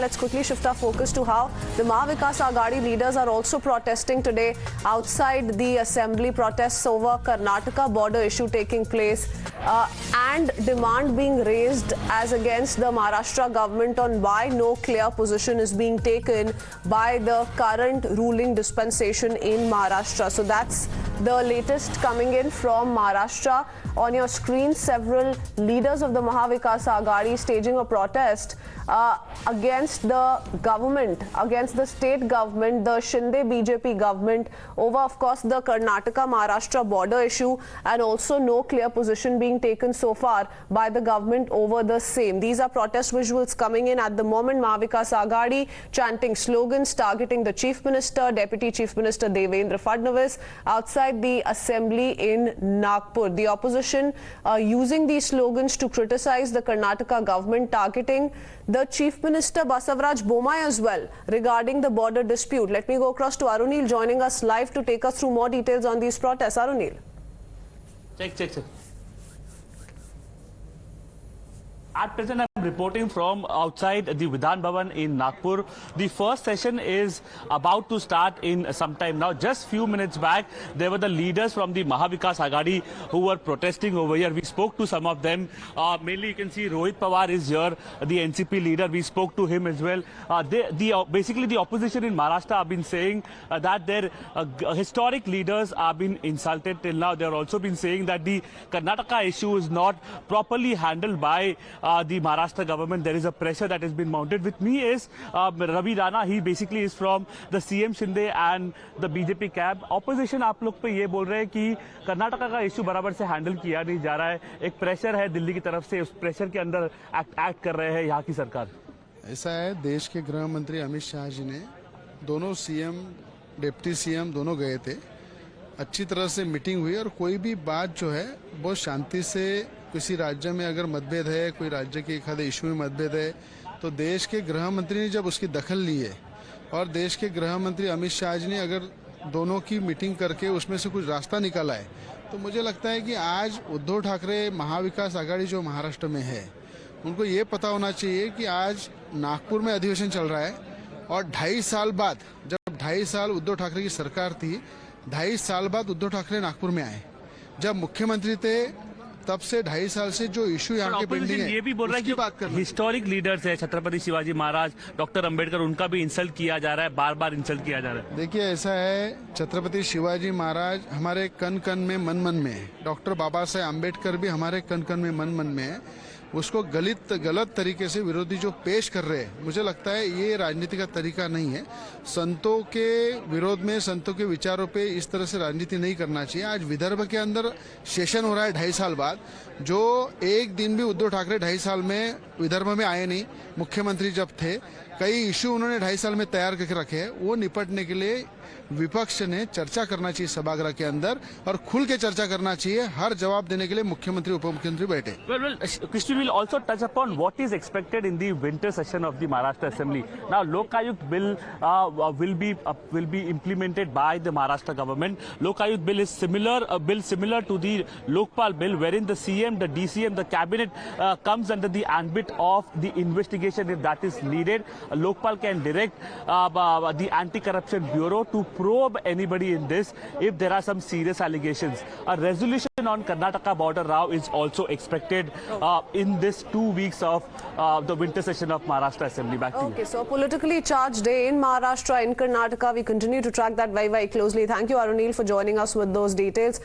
let's quickly shift our focus to how the Maha Vikas Aghadi leaders are also protesting today outside the assembly. Protests over Karnataka border issue taking place and demand being raised as against the Maharashtra government on why no clear position is being taken by the current ruling dispensation in Maharashtra. So that's the latest coming in from Maharashtra. On your screen, several leaders of the Maha Vikas Aghadi staging a protest against the government, against the state government, the Shinde BJP government, over, of course, the Karnataka-Maharashtra border issue, and also no clear position being taken so far by the government over the same. These are protest visuals coming in at the moment. Maha Vikas Aghadi chanting slogans targeting the Chief Minister, Deputy Chief Minister Devendra Fadnavis outside the assembly in Nagpur. The opposition using these slogans to criticize the Karnataka government, targeting the Chief Minister Basavaraj Bommai as well regarding the border dispute. Let me go across to Arunil joining us live to take us through more details on these protests. Arunil. Check. At present, I'm reporting from outside the Vidhan Bhavan in Nagpur. The first session is about to start in some time now. Just few minutes back, there were the leaders from the Maha Vikas Aghadi who were protesting over here. We spoke to some of them. Mainly, you can see Rohit Pawar is here, the NCP leader. We spoke to him as well. Basically, the opposition in Maharashtra have been saying that their historic leaders have been insulted till now. They have also been saying that the Karnataka issue is not properly handled by the Maharashtra government. There is a pressure that has been mounted. With me is Ravi Rana. He basically is from the CM Shinde and the BJP camp. Opposition आप लोग पे ये बोल रहे हैं कि कर्नाटका का issue बराबर से हैंडल किया नहीं जा रहा है. एक प्रेशर है दिल्ली की तरफ से. उस प्रेशर के अंदर एक्ट कर रहे हैं यहाँ की सरकार. ऐसा है, देश के गृह मंत्री अमित शाह जी ने दोनों सीएम, डिप्टी सीएम दोनों गए थे. अच्छी तरह से मीटिंग हुई और कोई भी बात जो है बहुत शांति से, किसी राज्य में अगर मतभेद है, कोई राज्य के एक आधे इशू में मतभेद है, तो देश के गृह मंत्री ने जब उसकी दखल ली है और देश के गृह मंत्री अमित शाह जी ने अगर दोनों की मीटिंग करके उसमें से कुछ रास्ता निकाला है, तो मुझे लगता है कि आज उद्धव ठाकरे महा विकास आघाड़ी जो महाराष्ट्र में है, उनको ये पता होना चाहिए कि आज नागपुर में अधिवेशन चल रहा है और 2.5 साल बाद, जब 2.5 साल उद्धव ठाकरे की सरकार थी, 2.5 साल बाद उद्धव ठाकरे नागपुर में आए. जब मुख्यमंत्री थे तब से 2.5 साल से जो इशू यहाँ के पेंडिंग है, ये भी बोल रहा है कि बात कर हिस्टोरिक लीडर्स है, छत्रपति शिवाजी महाराज, डॉक्टर अंबेडकर, उनका भी इंसल्ट किया जा रहा है, बार बार इंसल्ट किया जा रहा है. देखिए, ऐसा है, छत्रपति शिवाजी महाराज हमारे कन कन में, मन मन में है. डॉक्टर बाबा साहेब अंबेडकर भी हमारे कन कन में, मन मन में है. उसको गलत तरीके से विरोधी जो पेश कर रहे हैं, मुझे लगता है ये राजनीति का तरीका नहीं है. संतों के विरोध में, संतों के विचारों पे इस तरह से राजनीति नहीं करना चाहिए. आज विदर्भ के अंदर सेशन हो रहा है 2.5 साल बाद. जो एक दिन भी उद्धव ठाकरे 2.5 साल में विदर्भ में आए नहीं. मुख्यमंत्री जब थे, कई इशू उन्होंने 2.5 साल में तैयार करके रखे हैं. वो निपटने के लिए विपक्ष ने चर्चा करना चाहिए सभागृह के अंदर और खुल के चर्चा करना चाहिए. हर जवाब देने के लिए मुख्यमंत्री, उप मुख्यमंत्री बैठे. Well, Krishna will also touch upon what is expected in the winter session of the Maharashtra Assembly. Now, Lokayukt bill will be implemented by the Maharashtra government. Lokayukt bill is similar to the Lokpal bill, wherein the CM, the DCM, the cabinet comes under the ambit of the investigation if that is needed. Lokpal can direct the Anti-Corruption Bureau to probe anybody in this if there are some serious allegations. A resolution on Karnataka border row is also expected in this 2 weeks of the winter session of Maharashtra Assembly. Back to you. Okay, so politically charged day in Maharashtra, in Karnataka. We continue to track that very, very closely. Thank you, Arunil, for joining us with those details.